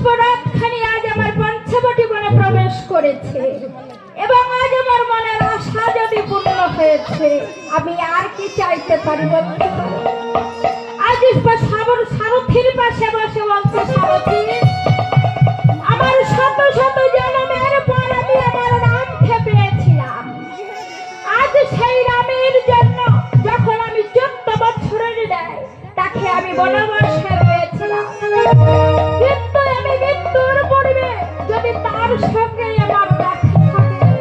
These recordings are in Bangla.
পুষ্পরাতখানি আজ আমার পঞ্চবটি বনে প্রবেশ করেছে এবং আজ আমার মনের আশা যদি পূর্ণ হয়েছে, আমি আর কি চাইতে পারি বলতে পারি? আজ সারথীর পাশে বসে বলছে, সারথী, আমার শত শত জন্মের পর আমি আমার রামকে পেয়েছিলাম। আজ সেই রামের জন্য যখন আমি 14 বছরের দেয় তাকে আমি বনবাসে পেয়েছিলাম, কিন্তু আমি মৃত্যুর পূর্বে যদি তার সঙ্গে আমার দেখা থাকে,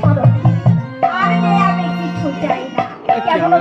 সারথী, আর আমি কিছু চাই না। কেমন